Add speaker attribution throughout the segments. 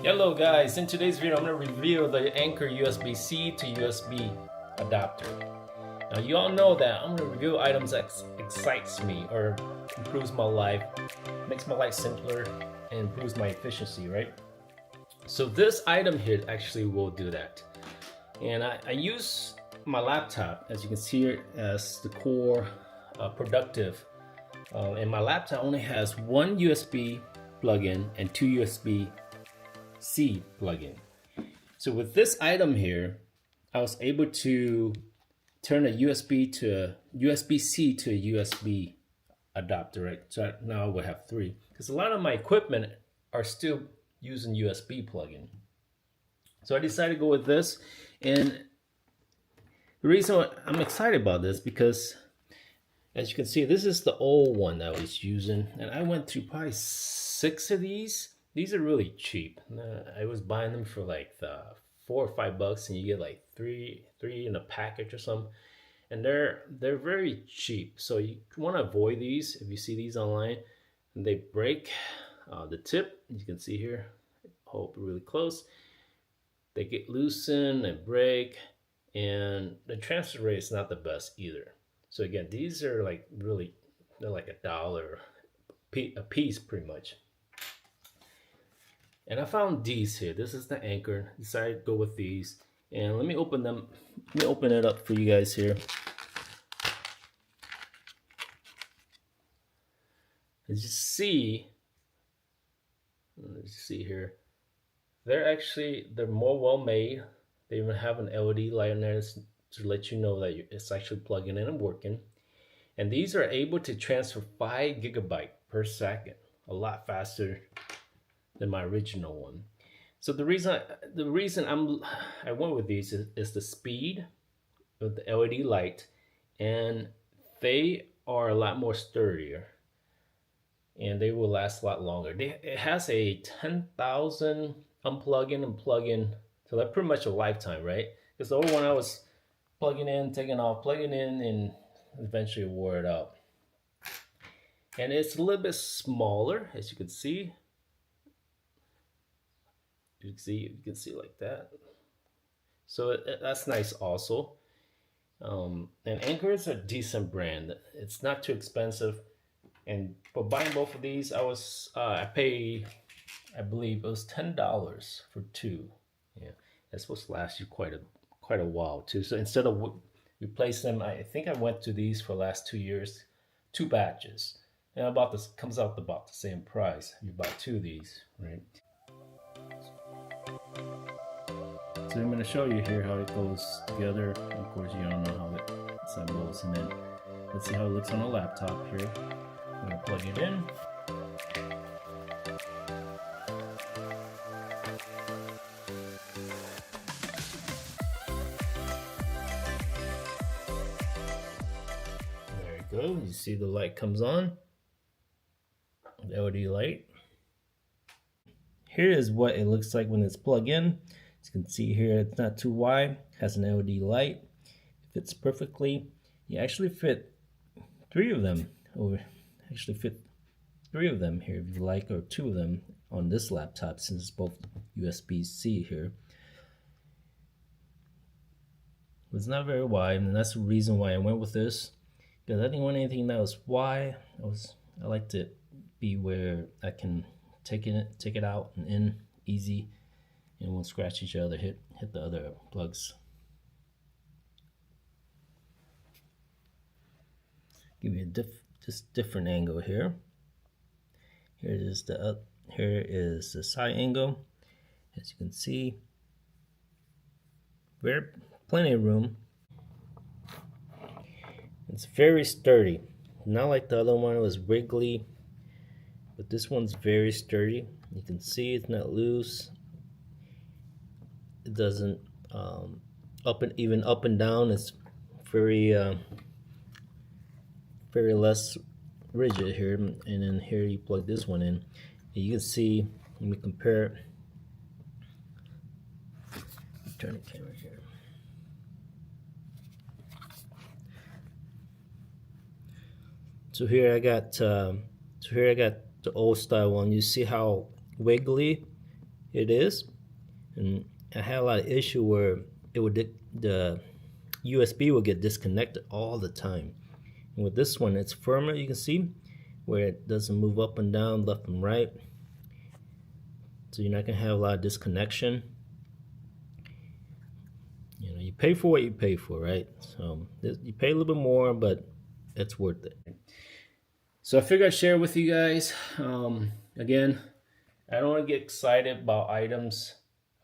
Speaker 1: Hello guys, in today's video I'm going to review the Anker USB C to USB adapter. Now you all know that I'm going to review items that excites me or improves my life, makes my life simpler, and improves my efficiency, right? So this item here actually will do that. And I use my laptop, as you can see here, as the core productive. And my laptop only has one USB plug-in and two USB-C plug-in. So with this item here, I was able to turn a USB to a USB-C to a USB adapter, right? So now I would have three, because a lot of my equipment are still using USB plug-in. So I decided to go with this, and the reason I'm excited about this because, as you can see, this is the old one that I was using, and I went through probably 6 of these. These are really cheap. I was buying them for like $4 or $5, and you get like three in a package or something. And they're very cheap. So you want to avoid these if you see these online. And they break the tip. You can see here. Hold really close. They get loosened and break, and the transfer rate is not the best either. So again, these are like really, they're like $1 a piece pretty much. And I found these here. This is the Anker. Decided to go with these. And let me open them. Let me open it up for you guys here. As you see, let's see here. They're more well made. They even have an LED light in there to let you know that it's actually plugging in and working. And these are able to transfer 5 GB per second, a lot faster than my original one. So the reason I went with these is the speed of the LED light, and they are a lot more sturdier, and they will last a lot longer. It has a 10,000 unplugging and plug-in, so that's pretty much a lifetime, right? Because the old one I was plugging in, taking off, plugging in, and eventually wore it out. And it's a little bit smaller, as you can see. You can see like that. So that's nice also. And Anker is a decent brand. It's not too expensive. And for buying both of these, I paid, I believe it was $10 for 2. Yeah, that's supposed to last you quite a while too. So instead of replace them, I think I went to these for the last 2 years, 2 batches, and about this comes out about the same price. You buy 2 of these, right? So I'm going to show you here how it goes together. Of course, you don't know how it assembles, and then let's see how it looks on a laptop here. I'm going to plug it in. There you go. You see the light comes on. The LED light. Here is what it looks like when it's plugged in. As you can see here, it's not too wide. Has an LED light. Fits perfectly. You actually fit 3 of them. Actually fit 3 of them here if you like, or 2 of them on this laptop since it's both USB-C here. It's not very wide, and that's the reason why I went with this, because I didn't want anything that was wide. I liked it be where I can take it out and in easy, and won't scratch each other, hit the other plugs. Give you a just different angle here. Here is the side angle. As you can see, plenty of room. It's very sturdy, not like the other one. It was wiggly, but this one's very sturdy. You can see it's not loose. It doesn't even up and down. It's very less rigid here. And then here you plug this one in, and you can see. Let me compare it. Turn the camera here. So here I got the old style one. You see how wiggly it is. And I had a lot of issue where it would the USB will get disconnected all the time. And with this one, it's firmer, you can see, where it doesn't move up and down, left and right. So you're not gonna have a lot of disconnection. You know, you pay for what you pay for, right? So you pay a little bit more, but it's worth it. So I figured I'd share with you guys. Again, I don't want to get excited about items.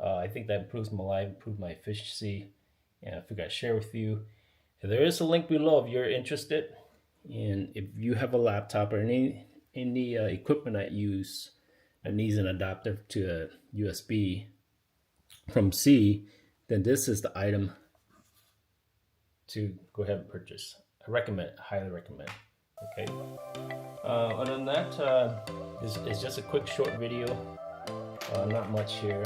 Speaker 1: I think that improves my life, improves my efficiency, and I figured I'd share with you. There is a link below if you're interested, and if you have a laptop or any equipment I use that needs an adapter to a USB from C, then this is the item to go ahead and purchase. I recommend, highly recommend. Okay. Other than that, it's just a quick short video. Not much here,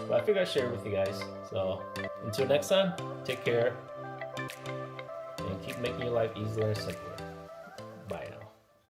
Speaker 1: but I figured I'd share it with you guys. So until next time, take care and keep making your life easier and simpler.